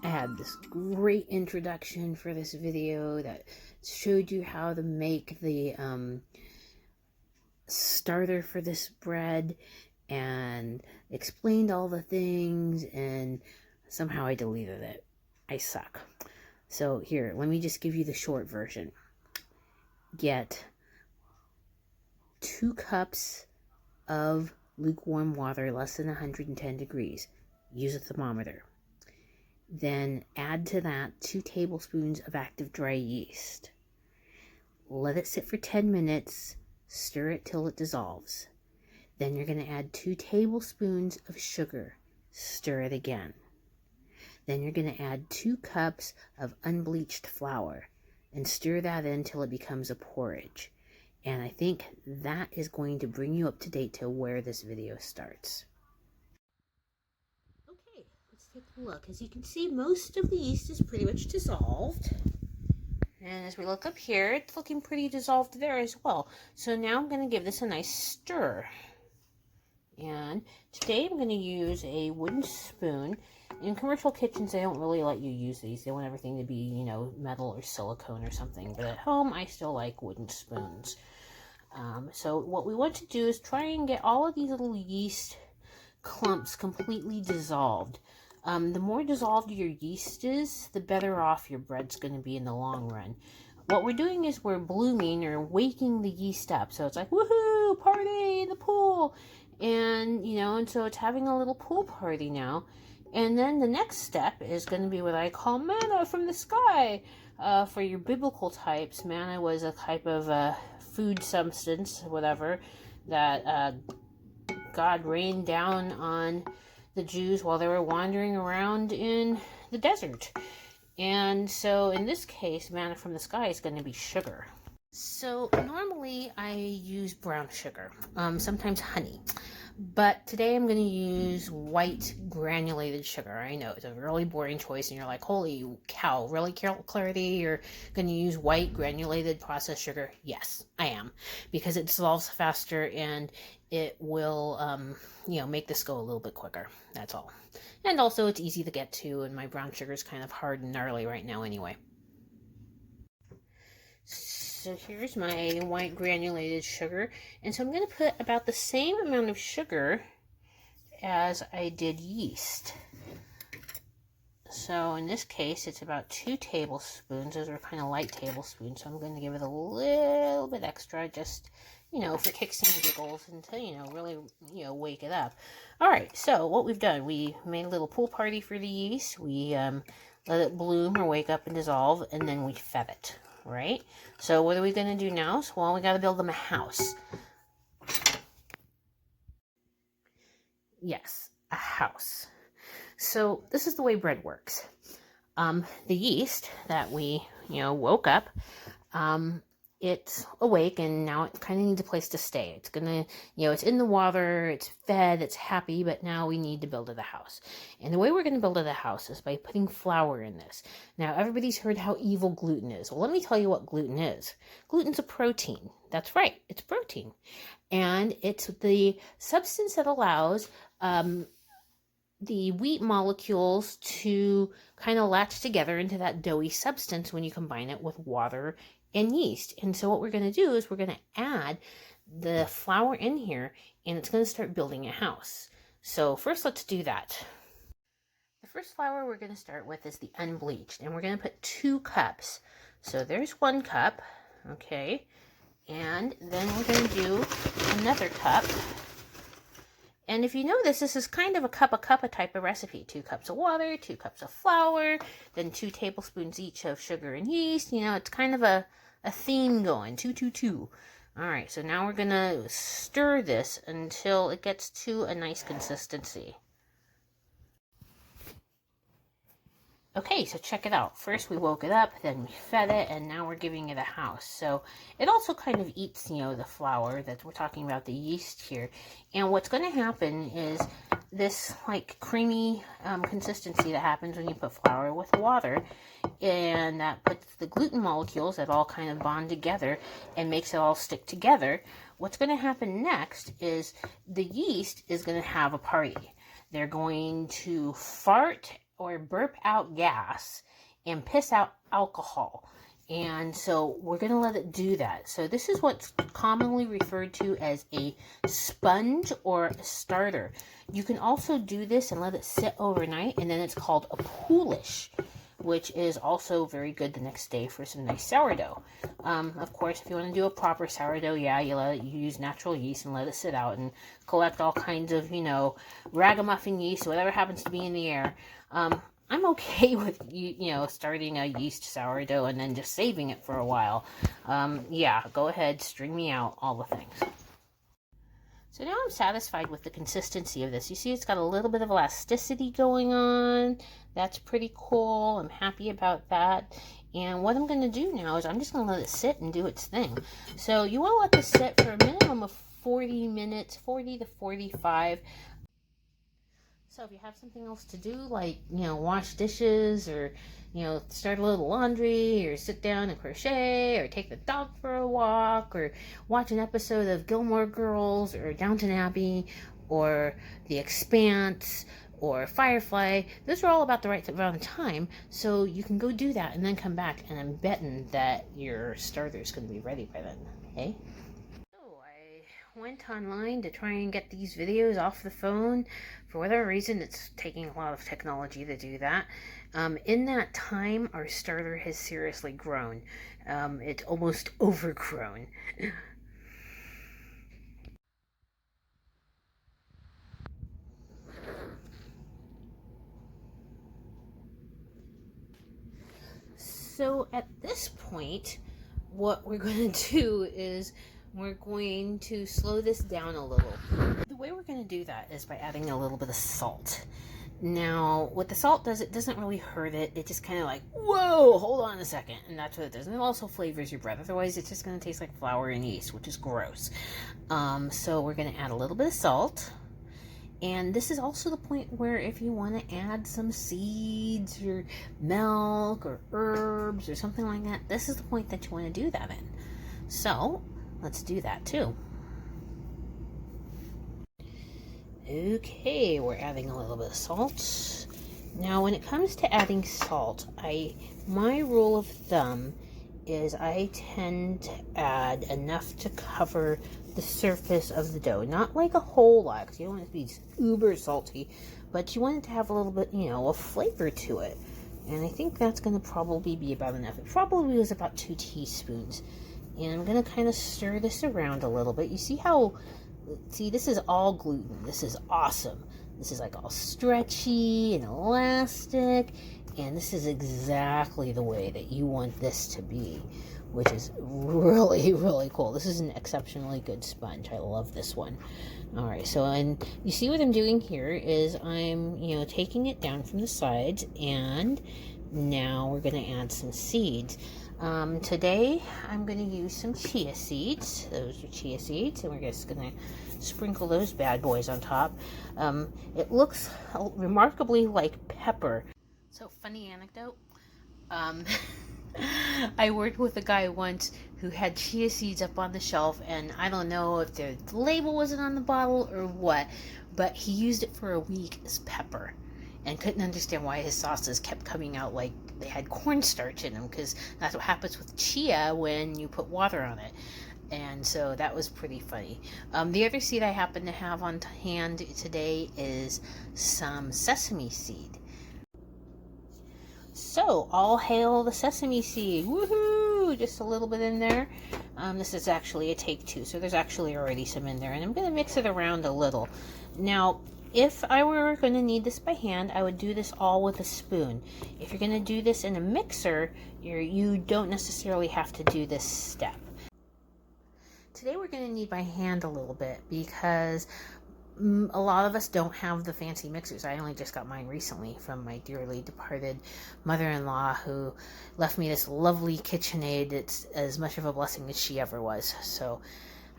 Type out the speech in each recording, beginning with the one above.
I had this great introduction for this video that showed you how to make the starter for this bread and explained all the things, and somehow I deleted it. I suck. So here, let me just give you the short version. Get 2 cups of lukewarm water, less than 110 degrees. Use a thermometer. Then add to that 2 tablespoons of active dry yeast. Let it sit for 10 minutes. Stir it till it dissolves. Then you're going to add 2 tablespoons of sugar. Stir it again. Then you're going to add 2 cups of unbleached flour and stir that in till it becomes a porridge. And I think that is going to bring you up to date to where this video starts. Okay, let's take a look. As you can see, most of the yeast is pretty much dissolved. And as we look up here, it's looking pretty dissolved there as well. So now I'm going to give this a nice stir. And today I'm going to use a wooden spoon. In commercial kitchens, they don't really let you use these. They want everything to be, you know, metal or silicone or something. But at home, I still like wooden spoons. So what we want to do is try and get all of these little yeast clumps completely dissolved. The more dissolved your yeast is, the better off your bread's going to be in the long run. What we're doing is we're blooming or waking the yeast up. So it's like, woohoo, party in the pool. And, you know, and so it's having a little pool party now. And then the next step is going to be what I call manna from the sky. For your biblical types, manna was a type of food substance, whatever, that God rained down on the Jews while they were wandering around in the desert. And so in this case, manna from the sky is going to be sugar. So normally I use brown sugar, sometimes honey. But today I'm going to use white granulated sugar. I know it's a really boring choice, and you're like, holy cow, really, Clarity? You're going to use white granulated processed sugar? Yes, I am, because it dissolves faster and it will, you know, make this go a little bit quicker. That's all. And also it's easy to get to, and my brown sugar is kind of hard and gnarly right now anyway. So here's my white granulated sugar, and so I'm going to put about the same amount of sugar as I did yeast. So in this case, it's about 2 tablespoons. Those are kind of light tablespoons, so I'm going to give it a little bit extra, just, you know, for kicks and giggles, and to, you know, really, you know, wake it up. All right, so what we've done, we made a little pool party for the yeast. We let it bloom or wake up and dissolve, and then we fed it. Right? So what are we going to do now? So, well, we got to build them a house. Yes, a house. So this is the way bread works. The yeast that we, you know, woke up, it's awake, and now it kind of needs a place to stay. It's gonna, you know, it's in the water, it's fed, it's happy, but now we need to build it a house. And the way we're gonna build it a house is by putting flour in this. Now, everybody's heard how evil gluten is. Well, let me tell you what gluten is. Gluten's a protein. That's right, it's protein. And it's the substance that allows the wheat molecules to kind of latch together into that doughy substance when you combine it with water and yeast. And so what we're going to do is we're going to add the flour in here, and it's going to start building a house. So first, let's do that. The first flour we're going to start with is the unbleached, and we're going to put 2 cups. So there's 1 cup, okay, and then we're going to do another cup. And if you notice, this is kind of a cup type of recipe. 2 cups of water, 2 cups of flour, then 2 tablespoons each of sugar and yeast. You know, it's kind of a theme going, 2, 2, 2. All right, so now we're going to stir this until it gets to a nice consistency. Okay, so check it out. First we woke it up, then we fed it, and now we're giving it a house. So it also kind of eats, you know, the flour that we're talking about, the yeast here. And what's going to happen is this like creamy consistency that happens when you put flour with water, and that puts the gluten molecules that all kind of bond together and makes it all stick together. What's going to happen next is the yeast is going to have a party. They're going to fart or burp out gas and piss out alcohol. And so we're going to let it do that. So this is what's commonly referred to as a sponge or a starter. You can also do this and let it sit overnight, and then it's called a poolish, which is also very good the next day for some nice sourdough. Of course, if you want to do a proper sourdough, yeah, you use natural yeast and let it sit out and collect all kinds of, ragamuffin yeast, whatever happens to be in the air. I'm okay with, starting a yeast sourdough and then just saving it for a while. Yeah, go ahead, string me out, all the things. So now I'm satisfied with the consistency of this. You see it's got a little bit of elasticity going on. That's pretty cool. I'm happy about that. And what I'm going to do now is I'm just going to let it sit and do its thing. So you want to let this sit for a minimum of 40 minutes, 40 to 45. So if you have something else to do, like, wash dishes or, start a little laundry or sit down and crochet or take the dog for a walk or watch an episode of Gilmore Girls or Downton Abbey or The Expanse or Firefly, those are all about the right amount of time. So you can go do that and then come back, and I'm betting that your starter is going to be ready by then, okay? Went online to try and get these videos off the phone. For whatever reason, it's taking a lot of technology to do that. In that time, our starter has seriously grown. It's almost overgrown. So at this point, what we're going to do is we're going to slow this down a little. The way we're going to do that is by adding a little bit of salt. Now, what the salt does, it doesn't really hurt it. It just kind of like, whoa, hold on a second. And that's what it does. And it also flavors your bread. Otherwise, it's just going to taste like flour and yeast, which is gross. So we're going to add a little bit of salt. And this is also the point where if you want to add some seeds or milk or herbs or something like that, this is the point that you want to do that in. So let's do that too. Okay, we're adding a little bit of salt. Now, when it comes to adding salt, my rule of thumb is I tend to add enough to cover the surface of the dough. Not like a whole lot, because you don't want it to be uber salty, but you want it to have a little bit, a flavor to it. And I think that's going to probably be about enough. It probably was about 2 teaspoons. And I'm going to kind of stir this around a little bit. You see how, this is all gluten. This is awesome. This is like all stretchy and elastic. And this is exactly the way that you want this to be, which is really, really cool. This is an exceptionally good sponge. I love this one. All right, so and you see what I'm doing here is I'm, taking it down from the sides, and now we're going to add some seeds. Today I'm going to use some chia seeds. Those are chia seeds, and we're just going to sprinkle those bad boys on top. It looks remarkably like pepper. So, funny anecdote. I worked with a guy once who had chia seeds up on the shelf, and I don't know if the label wasn't on the bottle or what, but he used it for a week as pepper and couldn't understand why his sauces kept coming out like they had cornstarch in them, because that's what happens with chia when you put water on it. And so that was pretty funny. The other seed I happen to have on hand today is some sesame seed. So, all hail the sesame seed. Woohoo! Just a little bit in there. This is actually a take 2, so there's actually already some in there. And I'm going to mix it around a little. Now, if I were going to knead this by hand, I would do this all with a spoon. If you're going to do this in a mixer, you don't necessarily have to do this step. Today we're going to knead by hand a little bit because a lot of us don't have the fancy mixers. I only just got mine recently from my dearly departed mother-in-law, who left me this lovely KitchenAid. It's as much of a blessing as she ever was. So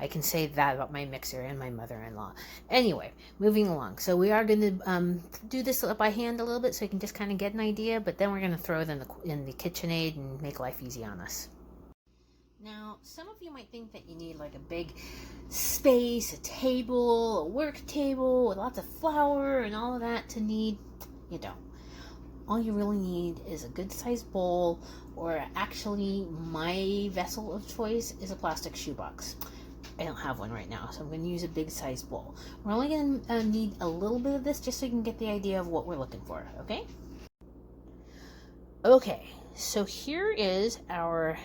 I can say that about my mixer and my mother-in-law. Anyway, moving along. So we are going to do this by hand a little bit so you can just kind of get an idea, but then we're going to throw it in the KitchenAid and make life easy on us. Now, some of you might think that you need like a big space, a table, a work table with lots of flour and all of that to knead. You don't. all you really need is a good sized bowl, or actually my vessel of choice is a plastic shoebox. I don't have one right now, so I'm going to use a big sized bowl. We're only going to need a little bit of this just so you can get the idea of what we're looking for, okay? Okay, so here is our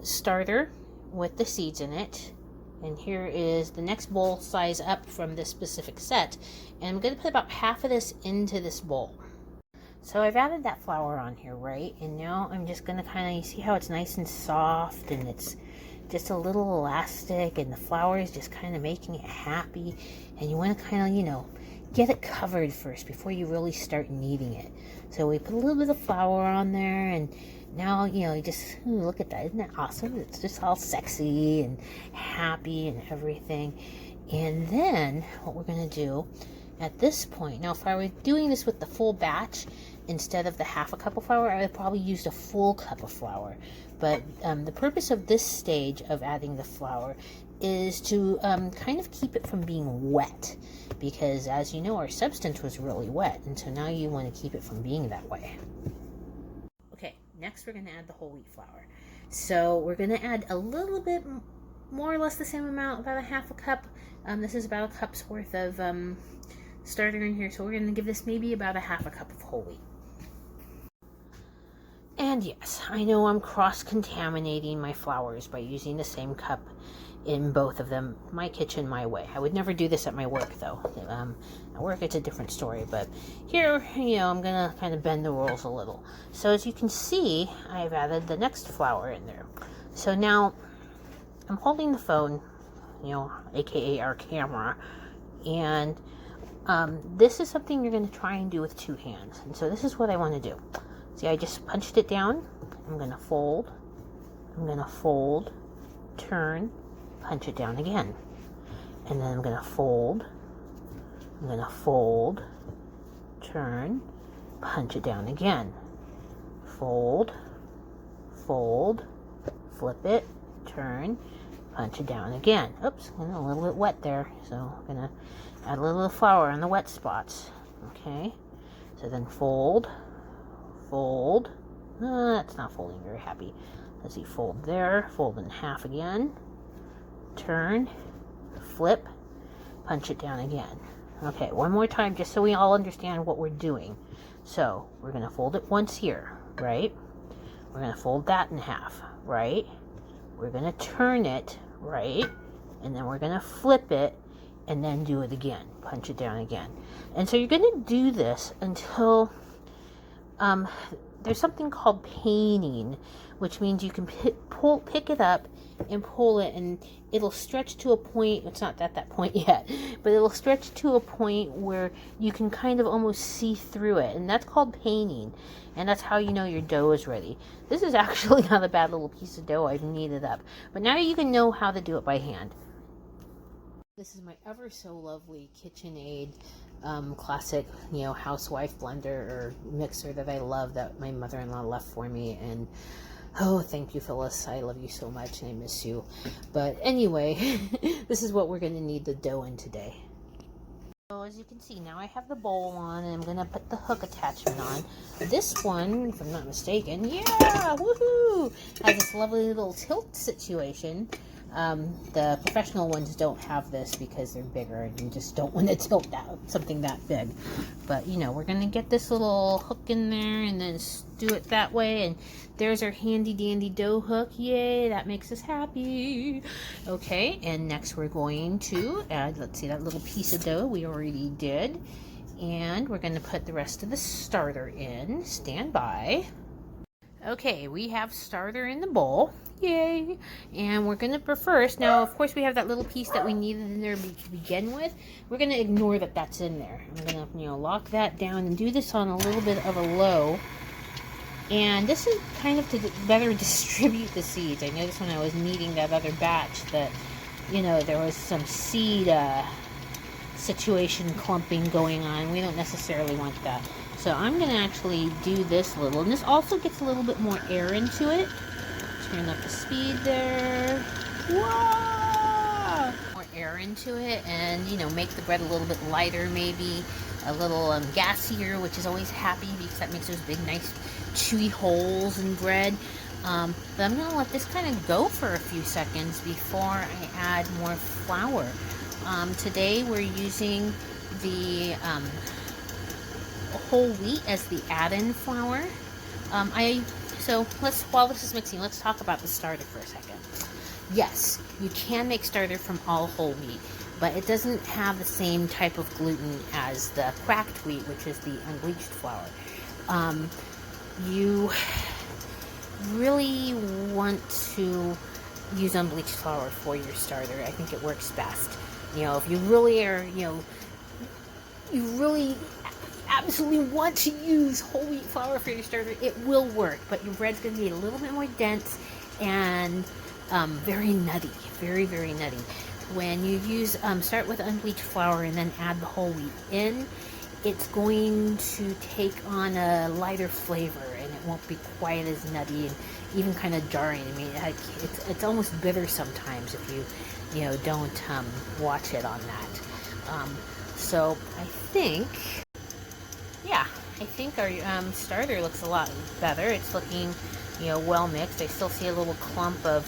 starter with the seeds in it. And here is the next bowl size up from this specific set. And I'm going to put about half of this into this bowl. So I've added that flour on here, right? And now I'm just going to kind of, you see how it's nice and soft and it's just a little elastic and the flour is just kind of making it happy. And you want to kind of, you know, get it covered first before you really start kneading it. So we put a little bit of flour on there, and now, you know, you just look at that. Isn't that awesome? It's just all sexy and happy and everything. And then what we're going to do at this point, now if I were doing this with the full batch instead of the half a cup of flour, I would probably use a full cup of flour. But the purpose of this stage of adding the flour is to kind of keep it from being wet, because as you know, our substance was really wet, and so now you want to keep it from being that way. Okay, next we're going to add the whole wheat flour. So we're going to add a little bit, more or less the same amount, about a half a cup. This is about a cup's worth of starter in here, so we're going to give this maybe about a half a cup of whole wheat. And yes, I know I'm cross-contaminating my flours by using the same cup in both of them. My kitchen, my way. I would never do this at my work, though. At work, it's a different story. But here, you know, I'm going to kind of bend the rules a little. So as you can see, I've added the next flour in there. So now, I'm holding the phone, you know, aka our camera. And this is something you're going to try and do with two hands. And so this is what I want to do. See, I just punched it down. I'm going to fold. I'm going to fold, turn, punch it down again. And then I'm going to fold. I'm going to fold, turn, punch it down again. Fold, fold, flip it, turn, punch it down again. Oops, a little bit wet there. So I'm going to add a little flour on the wet spots. Okay, so then fold, fold. That's not folding very happy. Let's see, fold there, fold in half again, turn, flip, punch it down again. Okay, one more time just so we all understand what we're doing. So we're going to fold it once here, right? We're going to fold that in half, right? We're going to turn it, right? And then we're going to flip it and then do it again, punch it down again. And so you're going to do this until there's something called paning, which means you can pick it up and pull it, and it'll stretch to a point. It's not at that point yet, but it'll stretch to a point where you can kind of almost see through it, and that's called paning, and that's how you know your dough is ready. This is actually not a bad little piece of dough I've kneaded up, but now you can know how to do it by hand. This is my ever so lovely KitchenAid classic, you know, housewife blender or mixer that I love, that my mother-in-law left for me. And oh, thank you, Phyllis. I love you so much and I miss you. But anyway, this is what we're going to need the dough in today. So as you can see, now I have the bowl on, and I'm going to put the hook attachment on. This one, if I'm not mistaken, yeah, woohoo, has this lovely little tilt situation. The professional ones don't have this because they're bigger and you just don't want to tilt out something that big. But, you know, we're going to get this little hook in there and then do it that way. And there's our handy dandy dough hook. Yay, that makes us happy. Okay, and next we're going to add, let's see, that little piece of dough we already did. And we're going to put the rest of the starter in. Stand by. Okay, we have starter in the bowl. Yay! And we're going to first, now of course we have that little piece that we needed in there to begin with. We're going to ignore that that's in there. I'm going to, you know, lock that down and do this on a little bit of a low. And this is kind of to better distribute the seeds. I noticed when I was kneading that other batch that, you know, there was some seed situation clumping going on. We don't necessarily want that. So I'm going to actually do this little, and this also gets a little bit more air into it. Turn up the speed there. Whoa! More air into it, and, you know, make the bread a little bit lighter maybe. a little gassier, which is always happy because that makes those big, nice, chewy holes in bread. But I'm going to let this kind of go for a few seconds before I add more flour. Today we're using the whole wheat as the add-in flour. So while this is mixing, let's talk about the starter for a second. Yes, you can make starter from all whole wheat, but it doesn't have the same type of gluten as the cracked wheat, which is the unbleached flour. You really want to use unbleached flour for your starter. I think it works best. If you really are, you really absolutely want to use whole wheat flour for your starter, it will work, but your bread's going to be a little bit more dense and very nutty, very, very nutty. When you start with unbleached flour and then add the whole wheat in, it's going to take on a lighter flavor, and it won't be quite as nutty and even kind of jarring. I mean, it's almost bitter sometimes if you don't watch it on that. So I think our starter looks a lot better. It's looking, well mixed. I still see a little clump of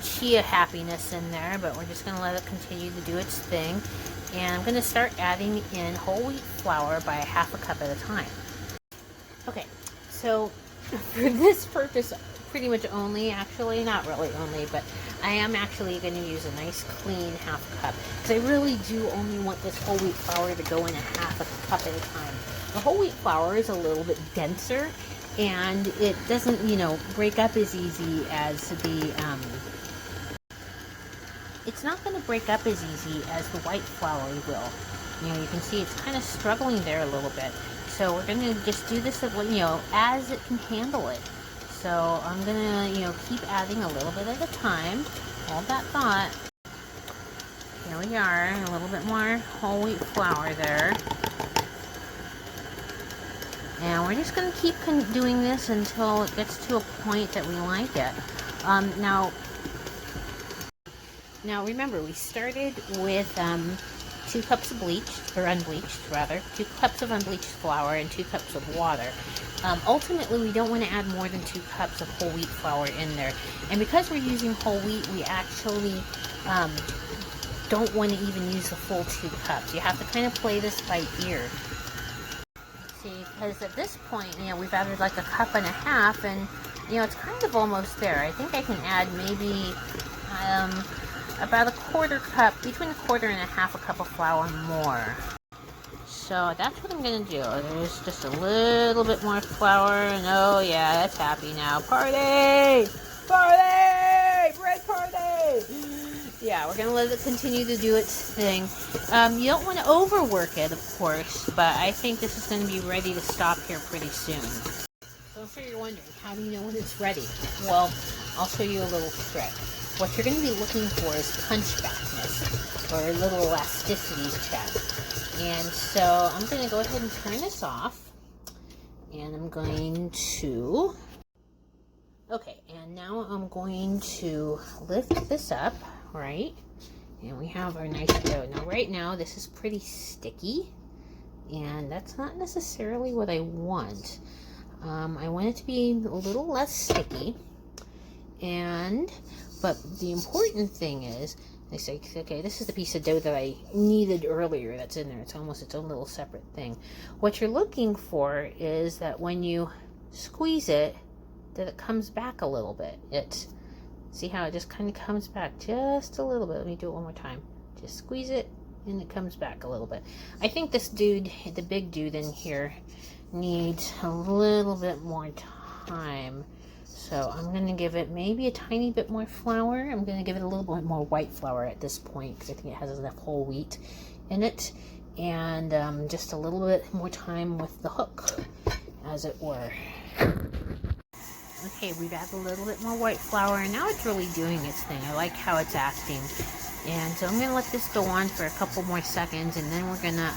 chia happiness in there, but we're just going to let it continue to do its thing. And I'm going to start adding in whole wheat flour by a half a cup at a time. Okay, so for this purpose, pretty much only, actually, not really only, but I am actually going to use a nice clean half cup, because I really do only want this whole wheat flour to go in a half a cup at a time. The whole wheat flour is a little bit denser, and it doesn't, break up as easy as the, it's not going to break up as easy as the white flour will. You can see it's kind of struggling there a little bit. So we're going to just do this, as it can handle it. So I'm going to, keep adding a little bit at a time. Hold that thought. Here we are, a little bit more whole wheat flour there. And we're just going to keep doing this until it gets to a point that we like it. Now remember, we started with 2 cups of bleached, or unbleached rather, 2 cups of unbleached flour and 2 cups of water. Ultimately, we don't want to add more than 2 cups of whole wheat flour in there. And because we're using whole wheat, we actually don't want to even use the full 2 cups. You have to kind of play this by ear. See, because at this point, we've added like a cup and a half, and it's kind of almost there. I think I can add maybe about a quarter cup, between a quarter and a half a cup of flour more. So that's what I'm going to do. There's just a little bit more flour, and oh yeah, that's happy now. Party! Party! Bread party! Yeah, we're going to let it continue to do its thing. You don't want to overwork it, of course, but I think this is going to be ready to stop here pretty soon. So I'm sure you're wondering, how do you know when it's ready? Well, I'll show you a little trick. What you're going to be looking for is punchbackness, or a little elasticity check. And so I'm going to go ahead and turn this off, and I'm going to, okay, and now I'm going to lift this up, right, and we have our nice dough. Now right now this is pretty sticky, and that's not necessarily what I want. I want it to be a little less sticky, but the important thing is, I say, okay, this is the piece of dough that I kneaded earlier that's in there. It's almost its own little separate thing. What you're looking for is that when you squeeze it, that it comes back a little bit. See how it just kind of comes back just a little bit. Let me do it one more time. Just squeeze it, and it comes back a little bit. I think this dude, the big dude in here, needs a little bit more time. So I'm going to give it maybe a tiny bit more flour. I'm going to give it a little bit more white flour at this point, because I think it has enough whole wheat in it. And just a little bit more time with the hook, as it were. Okay, we've added a little bit more white flour, and now it's really doing its thing. I like how it's acting. And so I'm going to let this go on for a couple more seconds, and then we're going to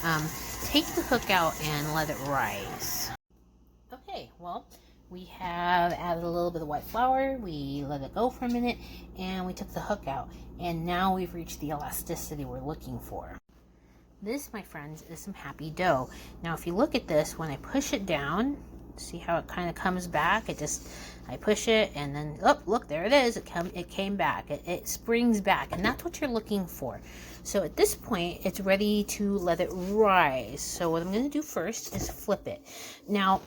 take the hook out and let it rise. Okay, well, we have added a little bit of white flour, we let it go for a minute, and we took the hook out. And now we've reached the elasticity we're looking for. This, my friends, is some happy dough. Now, if you look at this, when I push it down, see how it kind of comes back? I push it, and then, oh, look, there it is. It came back. It springs back, and that's what you're looking for. So at this point, it's ready to let it rise. So what I'm going to do first is flip it. Now,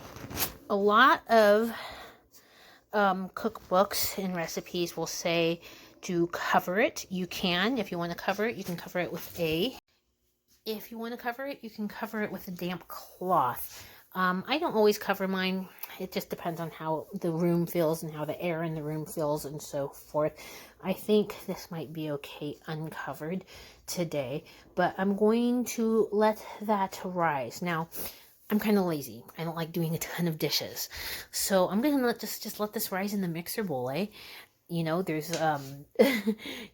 a lot of cookbooks and recipes will say to cover it. You can, if you want to cover it, you can cover it with if you want to cover it, you can cover it with a damp cloth. I don't always cover mine. It just depends on how the room feels and how the air in the room feels and so forth. I think this might be okay uncovered today, but I'm going to let that rise. Now, I'm kind of lazy. I don't like doing a ton of dishes. So I'm going to just let this rise in the mixer bowl, eh? You know, there's,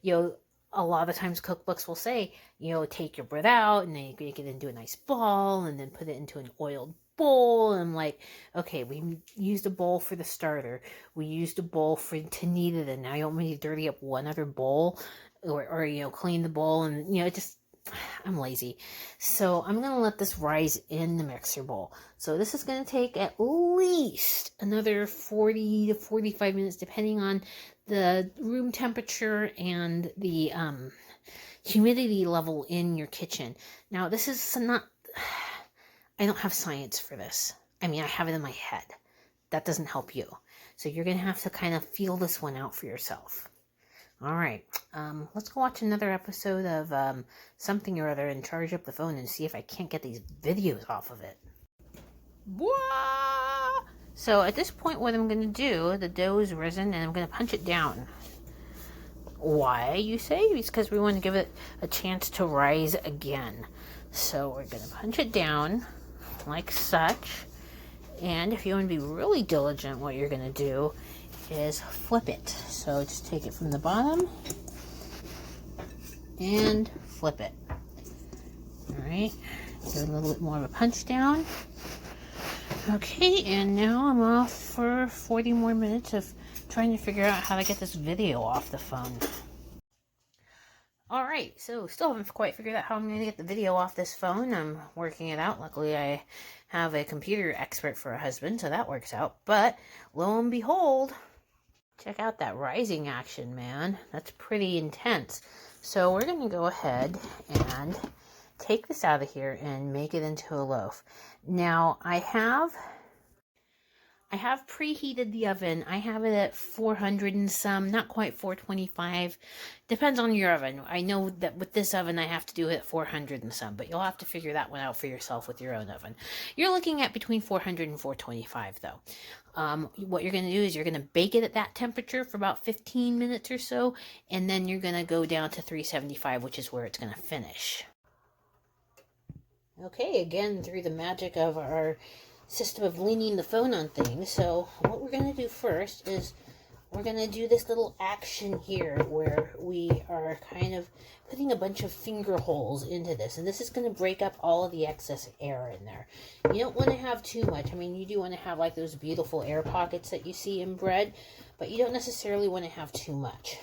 you know, a lot of times cookbooks will say, you know, take your bread out and then you make it into a nice ball and then put it into an oiled bowl. And I'm like, okay, we used a bowl for the starter. We used a bowl to knead it in. Now you want me to dirty up one other bowl or you know, clean the bowl and, you know, I'm lazy. So I'm going to let this rise in the mixer bowl. So this is going to take at least another 40 to 45 minutes, depending on the room temperature and the humidity level in your kitchen. Now, this is not, I don't have science for this. I mean, I have it in my head. That doesn't help you. So you're going to have to kind of feel this one out for yourself. All right, let's go watch another episode of something or other and charge up the phone and see if I can't get these videos off of it. Wah! So at this point, what I'm going to do, the dough is risen and I'm going to punch it down. Why, you say? It's because we want to give it a chance to rise again. So we're going to punch it down like such. And if you want to be really diligent, what you're going to do is flip it. So just take it from the bottom and flip it. All right, do a little bit more of a punch down. Okay, and now I'm off for 40 more minutes of trying to figure out how to get this video off the phone. All right, so still haven't quite figured out how I'm going to get the video off this phone. I'm working it out. Luckily, I have a computer expert for a husband, so that works out. But lo and behold, check out that rising action, man. That's pretty intense. So we're going to go ahead and take this out of here and make it into a loaf. Now, I have preheated the oven. I have it at 400 and some, not quite 425. Depends on your oven. I know that with this oven, I have to do it at 400 and some, but you'll have to figure that one out for yourself with your own oven. You're looking at between 400 and 425, though. What you're going to do is you're going to bake it at that temperature for about 15 minutes or so, and then you're going to go down to 375, which is where it's going to finish. Okay, again, through the magic of our system of leaning the phone on things. So what we're going to do first is we're going to do this little action here where we are kind of putting a bunch of finger holes into this. And this is going to break up all of the excess air in there. You don't want to have too much. I mean, you do want to have like those beautiful air pockets that you see in bread, but you don't necessarily want to have too much.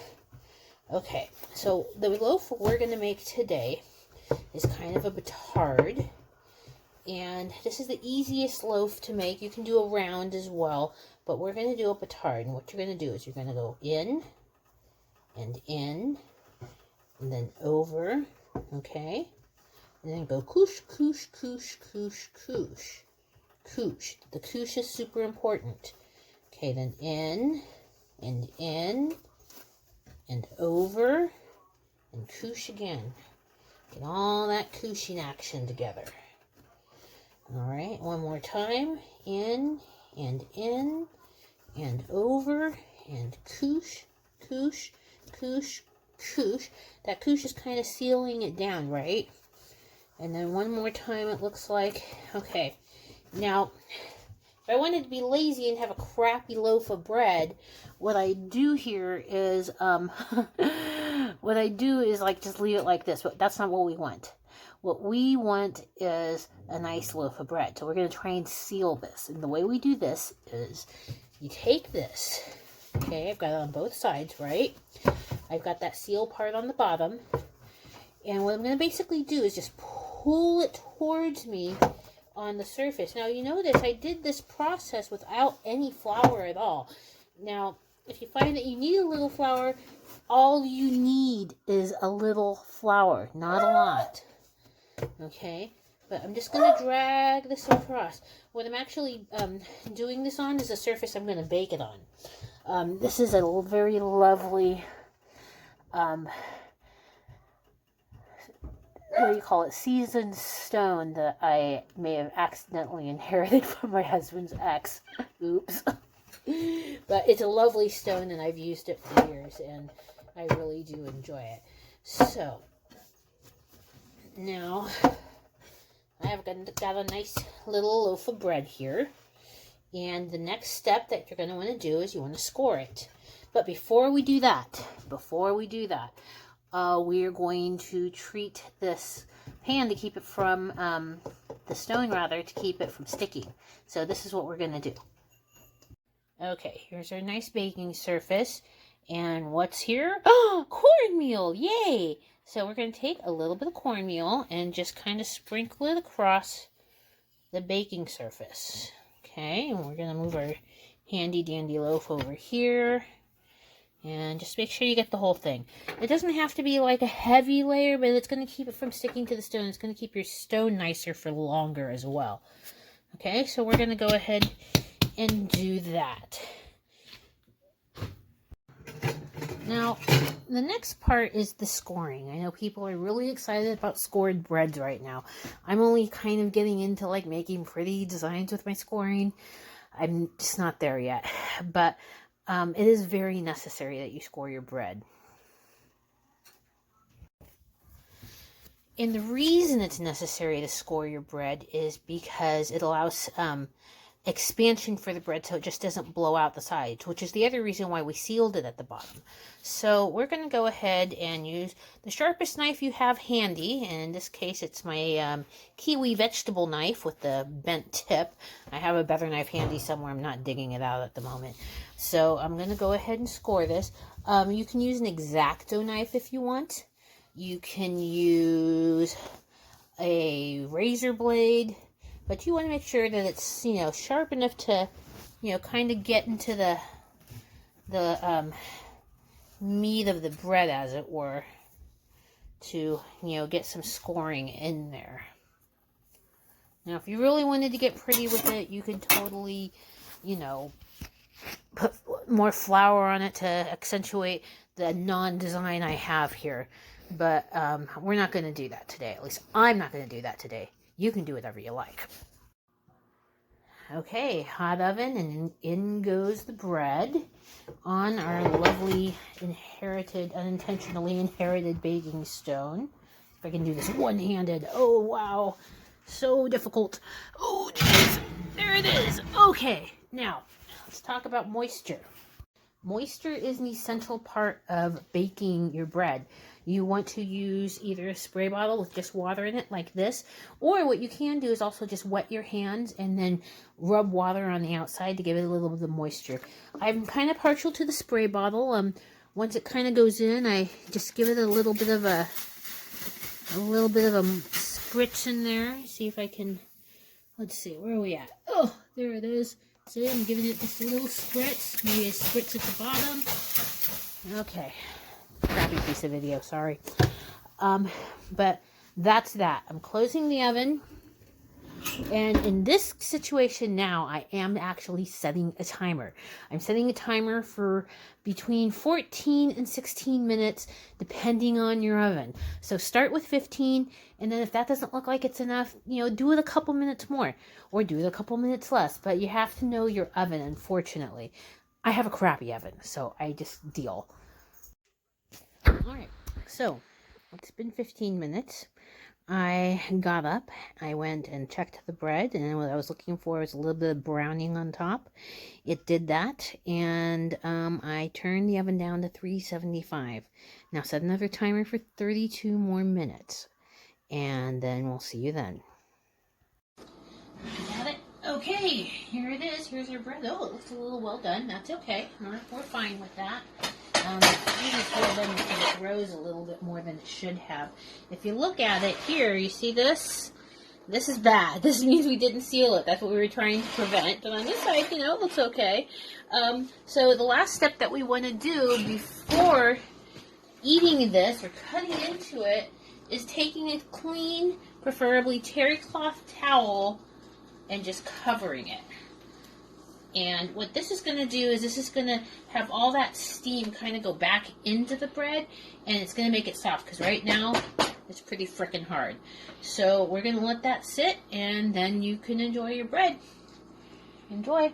Okay, so the loaf we're going to make today is kind of a batard. And this is the easiest loaf to make. You can do a round as well, but we're going to do a petard. And what you're going to do is you're going to go in, and then over, okay? And then go koosh, koosh, koosh, koosh, koosh, koosh. The koosh is super important. Okay, then in, and over, and koosh again. Get all that kooshing action together. All right, one more time. In, and over, and koosh, koosh, koosh, koosh. That koosh is kind of sealing it down, right? And then one more time, it looks like. Okay, now, if I wanted to be lazy and have a crappy loaf of bread, what I do here is, like just leave it like this, but that's not what we want. What we want is a nice loaf of bread. So we're going to try and seal this. And the way we do this is you take this. Okay, I've got it on both sides, right? I've got that seal part on the bottom. And what I'm going to basically do is just pull it towards me on the surface. Now, you notice I did this process without any flour at all. Now, if you find that you need a little flour, all you need is a little flour, not a lot. Okay? But I'm just going to drag this across. What I'm actually doing this on is a surface I'm going to bake it on. This is a very lovely, what do you call it, seasoned stone that I may have accidentally inherited from my husband's ex. Oops. But it's a lovely stone, and I've used it for years, and I really do enjoy it. So, now, I've got a nice little loaf of bread here. And the next step that you're going to want to do is you want to score it. But before we do that, we are going to treat this pan to keep it from, the stone rather, to keep it from sticking. So this is what we're going to do. Okay, here's our nice baking surface. And what's here? Oh, cornmeal! Yay! So we're going to take a little bit of cornmeal and just kind of sprinkle it across the baking surface. Okay, and we're going to move our handy dandy loaf over here. And just make sure you get the whole thing. It doesn't have to be like a heavy layer, but it's going to keep it from sticking to the stone. It's going to keep your stone nicer for longer as well. Okay, so we're going to go ahead and do that. Now, the next part is the scoring. I know people are really excited about scored breads right now. I'm only kind of getting into like making pretty designs with my scoring. I'm just not there yet. But it is very necessary that you score your bread. And the reason it's necessary to score your bread is because it allows expansion for the bread so it just doesn't blow out the sides, which is the other reason why we sealed it at the bottom. So we're going to go ahead and use the sharpest knife you have handy, and in this case it's my kiwi vegetable knife with the bent tip. I have a better knife handy somewhere, I'm not digging it out at the moment. So I'm going to go ahead and score this. You can use an X-Acto knife if you want. You can use a razor blade. But you want to make sure that it's, sharp enough to, kind of get into the meat of the bread, as it were, to, get some scoring in there. Now, if you really wanted to get pretty with it, you could totally, put more flour on it to accentuate the non-design I have here. But we're not going to do that today. At least I'm not going to do that today. You can do whatever you like. Okay, hot oven, and in goes the bread on our lovely unintentionally inherited baking stone. If I can do this one-handed. Oh, wow. So difficult. Oh, jeez. There it is. Okay, now, let's talk about moisture. Moisture is an essential part of baking your bread. You want to use either a spray bottle with just water in it like this, or what you can do is also just wet your hands and then rub water on the outside to give it a little bit of moisture. I'm kind of partial to the spray bottle. Once it kind of goes in, I just give it a little bit of a spritz in there. See if I can, let's see, where are we at? Oh, there it is. See, I'm giving it just a little spritz, maybe a spritz at the bottom. Okay. Crappy piece of video, sorry. But that's that. I'm closing the oven. And in this situation now, I am actually setting a timer. I'm setting a timer for between 14 and 16 minutes, depending on your oven. So start with 15, and then if that doesn't look like it's enough, do it a couple minutes more, or do it a couple minutes less. But you have to know your oven, unfortunately. I have a crappy oven, so I just deal. Alright, so it's been 15 minutes. I got up, I went and checked the bread, and what I was looking for was a little bit of browning on top. It did that, and I turned the oven down to 375. Now set another timer for 32 more minutes, and then we'll see you then. I got it. Okay, here it is. Here's our bread. Oh, it looks a little well done. That's okay. We're fine with that. It's well done because it grows a little bit more than it should have. If you look at it here, you see this? This is bad. This means we didn't seal it. That's what we were trying to prevent. But on this side, you know, it looks okay. So the last step that we want to do before eating this or cutting into it is taking a clean, preferably terry cloth towel and just covering it. And what this is going to do is this is going to have all that steam kind of go back into the bread, and it's going to make it soft, because right now it's pretty frickin' hard. So we're going to let that sit, and then you can enjoy your bread. Enjoy.